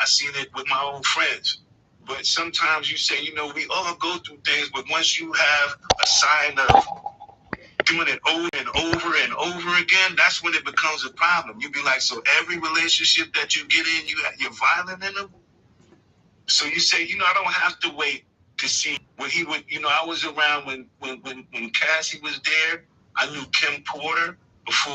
I seen it with my own friends. But sometimes you say, you know, we all go through things, but once you have a sign of doing it over and over and over again, that's when it becomes a problem. You be like, so every relationship that you get in, you're violent in them? So you say, you know, I don't have to wait to see when he would, you know, I was around when Cassie was there. I knew Kim Porter before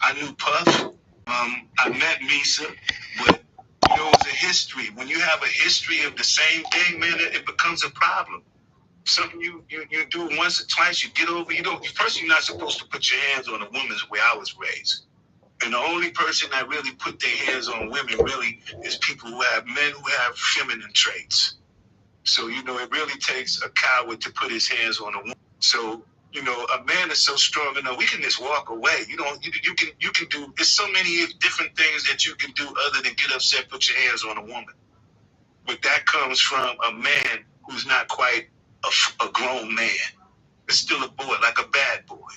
I knew Puff. I met Misa, but you know, it was a history. When you have a history of the same thing, man, it becomes a problem. Something you do once or twice, you get over. You don't. First, you're not supposed to put your hands on a woman's way I was raised. And the only person that really put their hands on women really is people who have men who have feminine traits. So, you know, it really takes a coward to put his hands on a woman. So, you know, a man is so strong enough, we can just walk away. You can do, there's so many different things that you can do other than get upset, put your hands on a woman. But that comes from a man who's not quite a grown man. It's still a boy, like a bad boy.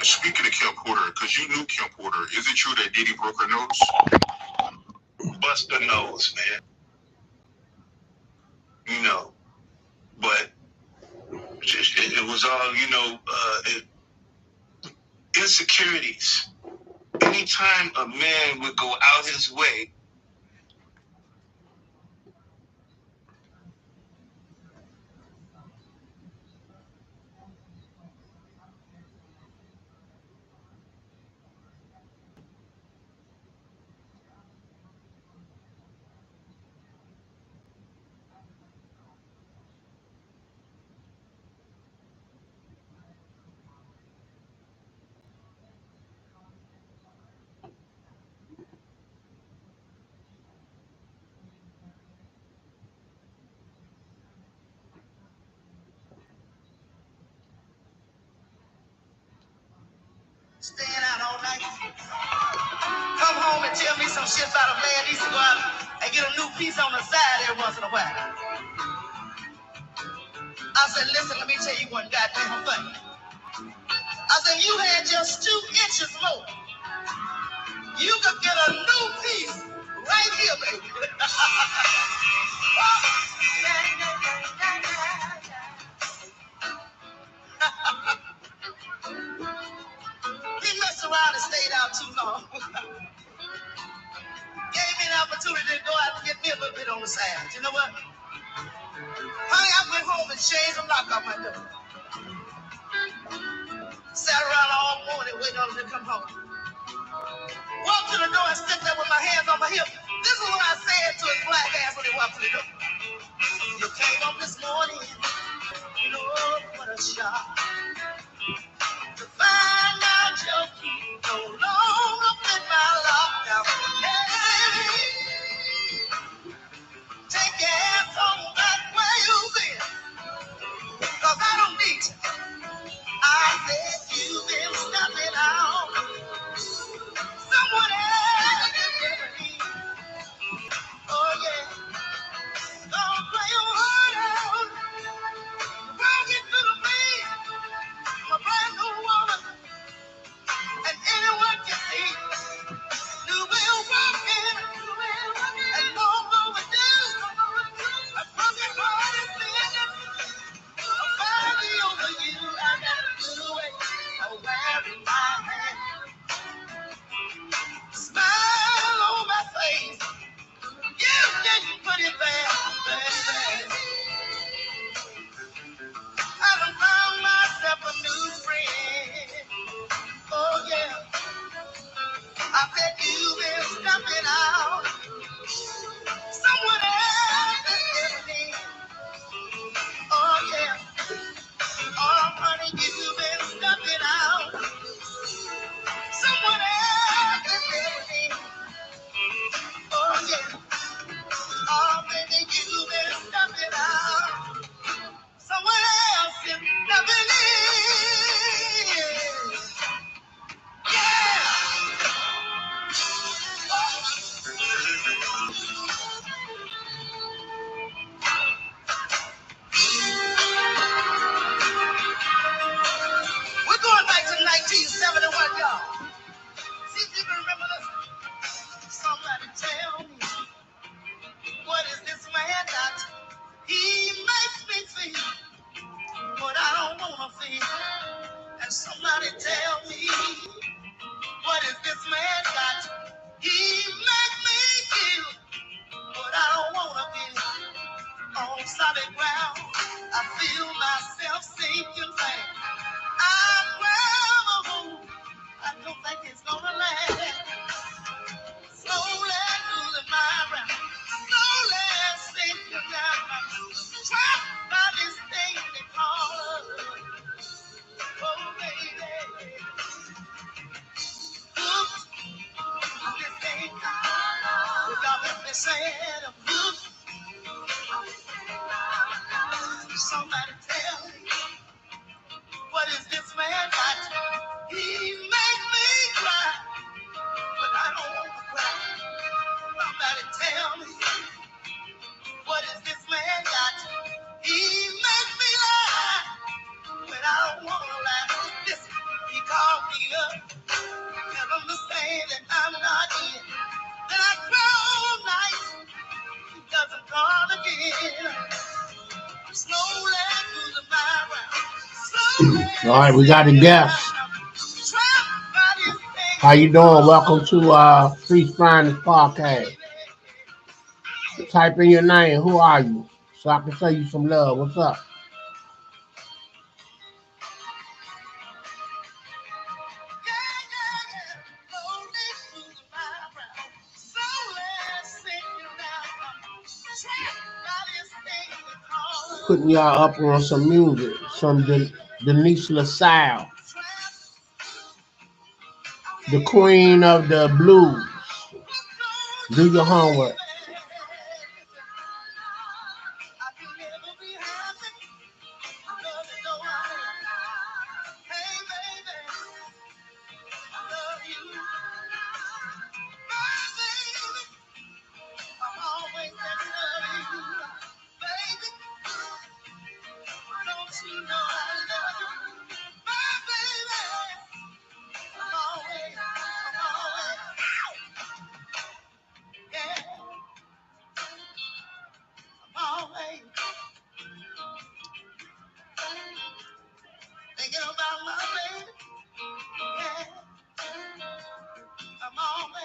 Speaking of Kim Porter, because you knew Kim Porter, is it true that Diddy broke her nose? Bust her nose, man. You know, but it was all, you know, insecurities. Anytime a man would go out his way, staying out all night. Come home and tell me some shit about a man needs to go out and get a new piece on the side every once in a while. I said, listen, let me tell you one goddamn thing. I said, you had just 2 inches more. You could get a new piece right here, baby. He messed around and stayed out too long. Gave me an opportunity to go out and get me a little bit on the side. You know what? Honey, I went home and changed the lock on my door. Sat around all morning waiting on him to come home. Walked to the door and stepped there with my hands on my hips. This is what I said to his black ass when he walked to the door. You came home this morning. Lord, what a shock. To find out your key no longer fit my lockdown. Hey, take your ass home back where you've been. Cause I don't need you. I said you've been stepping out. Someone else is different. solid ground. I feel myself sinking fast. I grab a hold. I don't think it's gonna last. Slowly losing my ground. Slowly sinking down. Trapped by this thing they call love. Oh, baby. Hooked on this thing called love. If y'all heard me saying I'm hooked. Somebody tell me, what is this man got? He make me cry, but I don't want to cry. Somebody tell me, what is this man got? He make me lie, but I don't want to lie. Listen, he called me up, and understand that I'm not in. Then I cry all night, he doesn't call again. Slowly losing my ground. All right, we got a guest. How you doing? Welcome to Street Finest Podcast. Type in your name. Who are you? So I can show you some love. What's up? Putting y'all up on some music, some Denise LaSalle, the queen of the blues. Do your homework.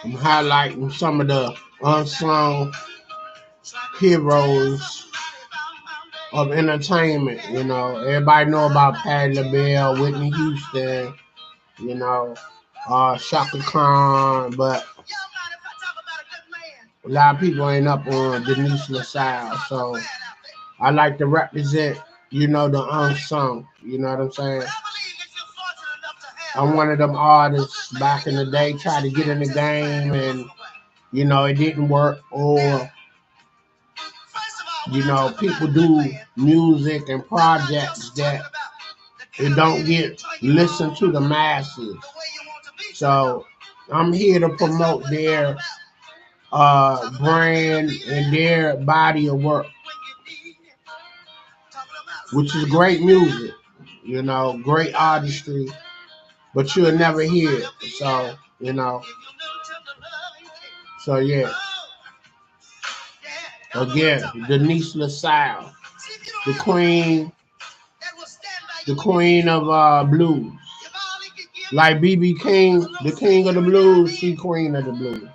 I'm highlighting some of the unsung heroes of entertainment. You know, everybody know about Patti LaBelle, Whitney Houston, you know, Shaka Khan, but a lot of people ain't up on Denise LaSalle. So I like to represent, you know, the unsung. You know what I'm saying? I'm one of them artists back in the day, tried to get in the game and, you know, it didn't work. Or, you know, people do music and projects that it don't get listened to the masses. So I'm here to promote their brand and their body of work, which is great music, you know, great artistry, but you'll never hear it. So, you know, so yeah. Again, Denise LaSalle, the queen of blues. Like B.B. King, the king of the blues, she queen of the blues.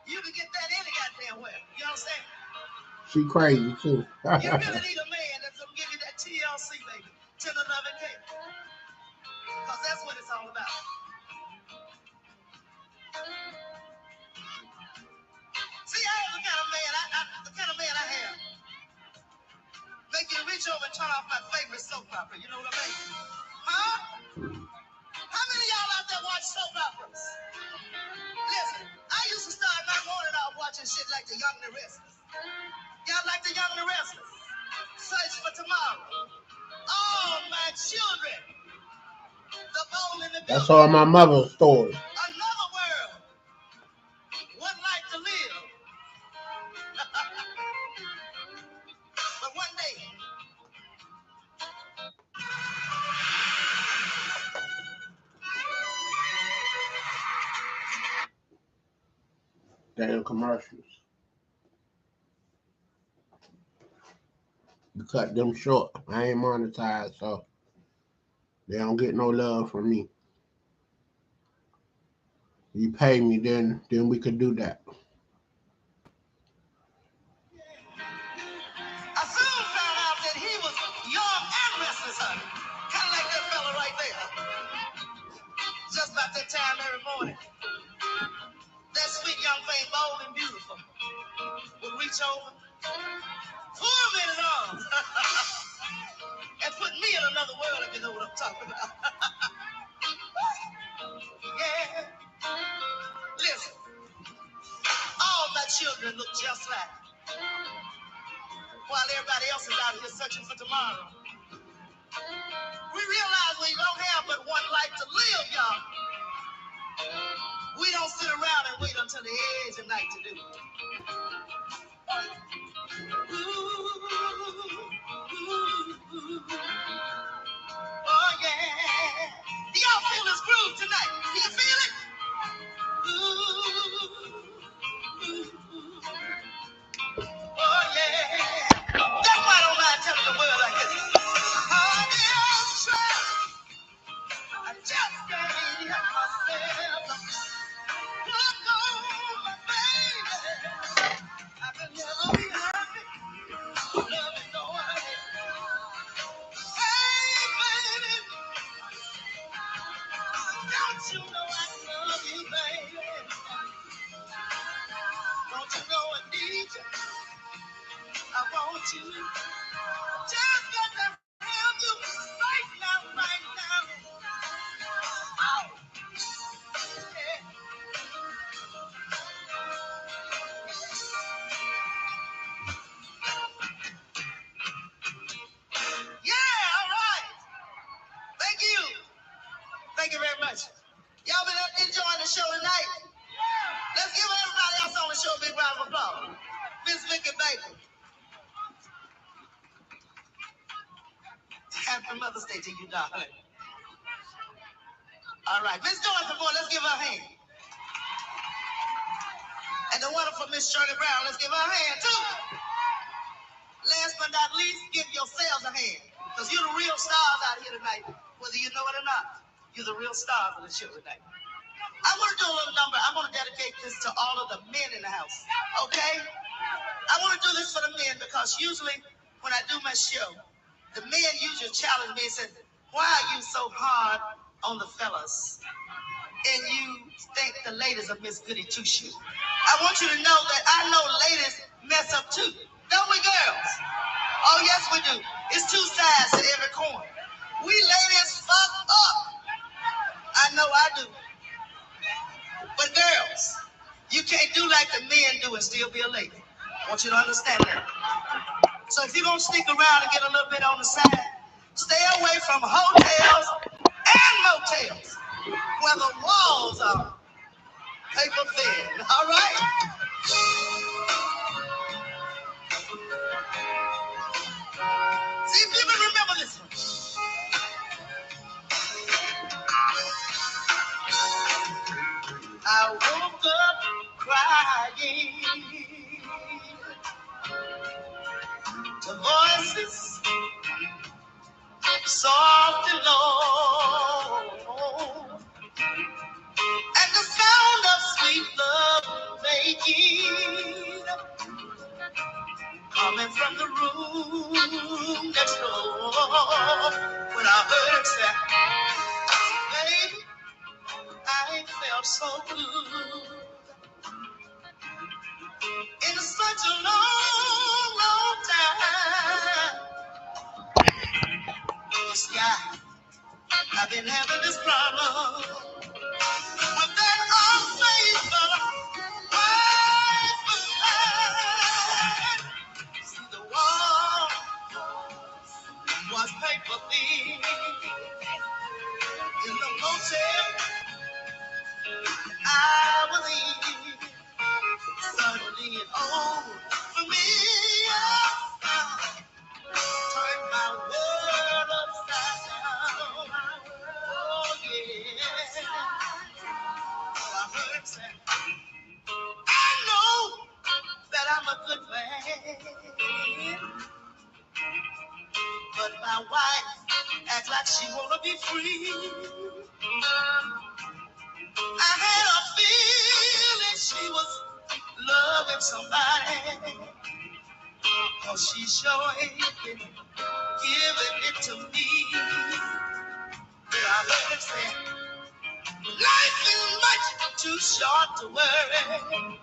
You can get that any goddamn way. You understand? She crazy too. You really need a man that's gonna give you that TLC, baby. Tender loving care. Because that's what it's all about. See, I am the kind of man I have. Make you reach over and turn off my favorite soap opera. You know what I mean? Huh? How many of y'all out there watch soap operas? Listen, I used to start my morning off watching shit like The Young and the Restless. Y'all like The Young and the Restless? Search for Tomorrow. All my children. The Bowl in the That's all my mother's stories. Another world. One life to live. But one day. Damn commercials. You cut them short. I ain't monetized, so they don't get no love from me. You pay me, then we could do that. I soon about that time every morning, that sweet young thing, bold and beautiful, would reach over, pull me in his arms, and put me in another world, if you know what I'm talking about. Yeah. Listen, all my children look just like, while everybody else is out here searching for tomorrow. We realize we don't have but one life to live, y'all. We don't sit around and wait until the edge of night to do it. Ooh, ooh, ooh. Oh, yeah. Do y'all feel this groove tonight? Do you feel it? Ooh, ooh. Oh, yeah. That's why I don't mind telling the world like this. On the outside, I just can't help myself. Look on my baby. I can never be happy. Loving no one else. Hey, baby, don't you know I love you, baby? Don't you know I need you? I want you. Just got to have you right now, right now. Oh, yeah. Yeah, all right. Thank you. Thank you very much. Y'all been enjoying the show tonight? Let's give everybody else on the show a big round of applause. Miss Vicky Baker. Happy Mother's Day to you, darling. All right. Miss Dorothy Moore, let's give her a hand. And the wonderful Miss Shirley Brown, let's give her a hand, too. Last but not least, give yourselves a hand. Because you're the real stars out here tonight, whether you know it or not. You're the real stars of the show tonight. I want to do a little number. I want to dedicate this to all of the men in the house, okay? I want to do this for the men because usually when I do my show, the men usually challenge me and say, why are you so hard on the fellas? And you think the ladies are Miss Goody Two Shoes. I want you to know that I know ladies mess up too. Don't we, girls? Oh, yes, we do. It's two sides to every coin. We ladies fuck up. I know I do. But girls, you can't do like the men do and still be a lady. I want you to understand that. So if you're going to stick around and get a little bit on the side, stay away from hotels and motels where the walls are paper thin. All right? See if you can remember this one. I woke up crying. The voices soft and low, and the sound of sweet love making coming from the room next door. When I heard her say, baby, I felt so good. In such a long, long time. Yeah, I've been having this problem with that unfaithful wife of mine. See, the wall was paper thin in the motel I was in. Suddenly it over for me. Turn my world upside down. Oh, yeah. I heard him say, I know that I'm a good man, but my wife acts like she wanna be free. I had a feeling she was loving somebody, 'cause she sure ain't been giving it to me. Yeah, I heard him say, Life is much too short to worry.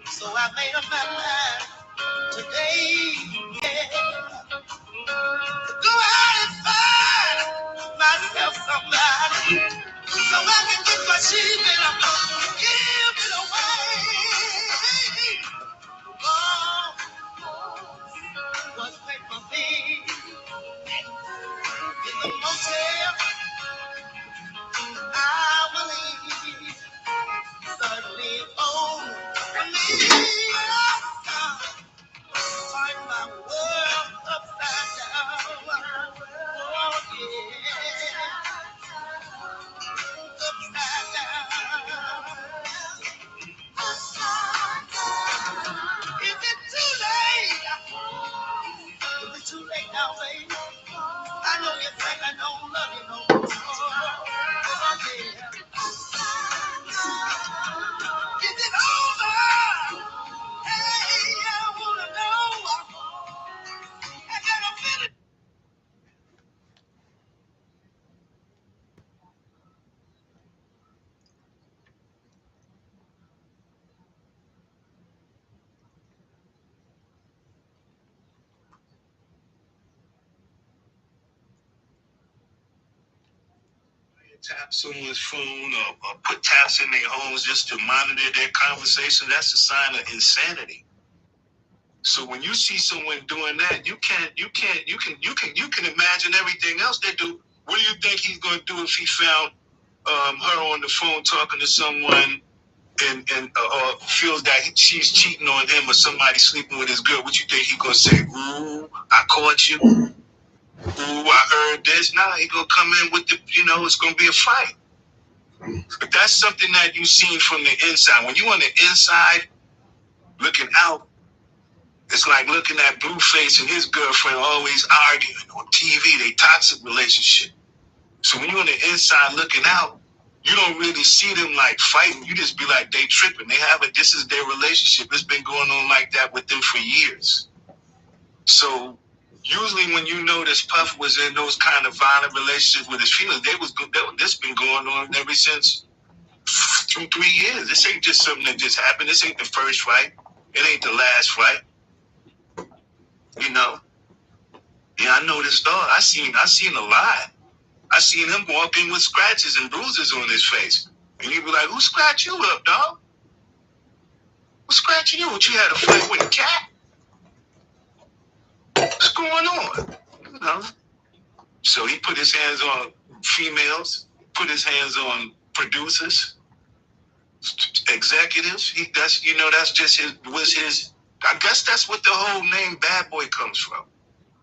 So I made up my mind today, yeah, to go out and find myself somebody so I can get my sheep and I'm gonna give it away. Oh, what's make my be in the motel I believe suddenly oh for me. Turn my world upside down. Oh, yeah. Upside down. Is it too late? Is it too late now, baby? I know you think I don't love you no more. Oh, yeah. Is it over? Hey, I wanna know. I gotta finish. Tap someone's phone or put taps in their homes just to monitor their conversation, that's a sign of insanity. So when you see someone doing that, you can imagine everything else they do. What do you think he's going to do if he found her on the phone talking to someone and or feels that she's cheating on him or somebody sleeping with his girl? What you think he's going to say? Ooh, I caught you. Ooh, I heard this. Nah, he going to come in with the, it's going to be a fight. But that's something that you've seen from the inside. When you on the inside looking out, it's like looking at Blueface and his girlfriend always arguing on TV, they toxic relationship. So when you're on the inside looking out, you don't really see them like fighting. You just be like, they tripping. This is their relationship. It's been going on like that with them for years. So usually when you notice Puff was in those kind of violent relationships with his females, this been going on ever since 2-3 years. This ain't just something that just happened. This ain't the first fight. It ain't the last fight. Yeah, I know this dog. I seen a lot. I seen him walking with scratches and bruises on his face. And you be like, who scratched you up, dog? Who's scratching you? What, you had a fight with a cat? What's going on? So he put his hands on females, put his hands on producers, executives. That's just his. I guess that's what the whole name Bad Boy comes from.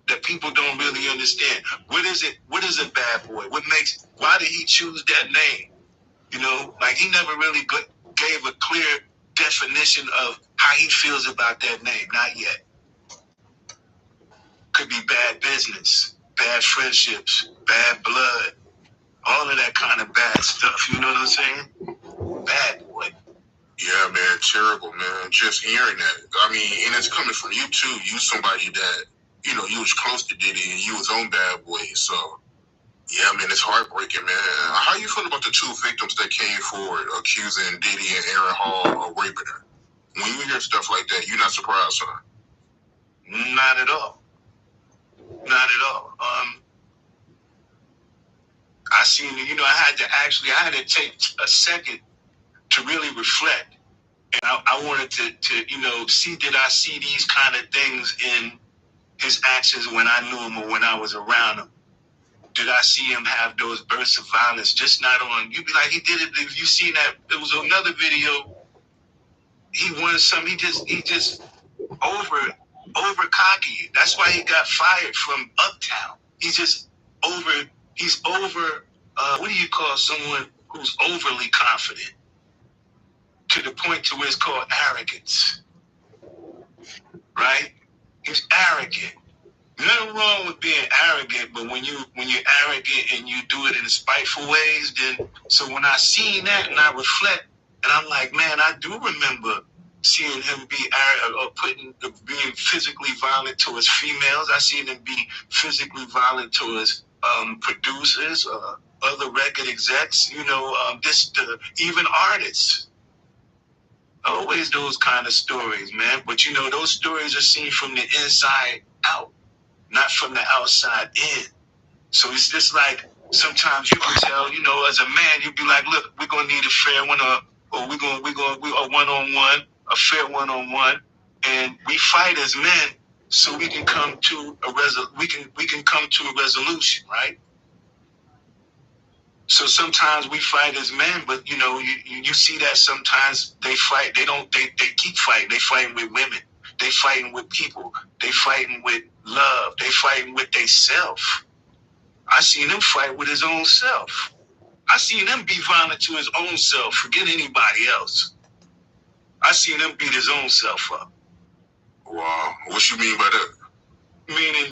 That people don't really understand. What is it? What is a bad boy? Why did he choose that name? Like he never really gave a clear definition of how he feels about that name. Not yet. Could be bad business, bad friendships, bad blood, all of that kind of bad stuff. You know what I'm saying? Bad boy. Yeah, man, terrible, man. Just hearing that. I mean, and it's coming from you too. You somebody that, you was close to Diddy and you was on Bad Boy. So, yeah, man, it's heartbreaking, man. How you feel about the two victims that came forward accusing Diddy and Aaron Hall of raping her? When you hear stuff like that, you're not surprised, huh? Not at all. Not at all. I seen, I had to take a second to really reflect. And I wanted to see, did I see these kind of things in his actions when I knew him or when I was around him? Did I see him have those bursts of violence? Just not on, you'd be like, he did it. If you seen that, there was another video. He won some, he just over cocky. That's why he got fired from Uptown. He's over, what do you call someone who's overly confident? To the point to where it's called arrogance. Right? He's arrogant. Nothing wrong with being arrogant, but when you're arrogant and you do it in spiteful ways, then so when I seen that and I reflect, and I'm like, man, I do remember seeing him be arrogant or being physically violent towards females. I seen him be physically violent towards producers, other record execs, even artists. Always those kind of stories, man. But those stories are seen from the inside out, not from the outside in. So it's just like sometimes you can tell, as a man, you'd be like, look, we're gonna need a fair one, or we a one-on-one, a fair one-on-one, and we fight as men so we can come to we can come to a resolution, right? So sometimes we fight as men, but you see that sometimes they fight. They keep fighting. They fighting with women. They fighting with people. They fighting with love. They fighting with they self. I seen him fight with his own self. I seen him be violent to his own self. Forget anybody else. I seen him beat his own self up. Wow. What you mean by that? Meaning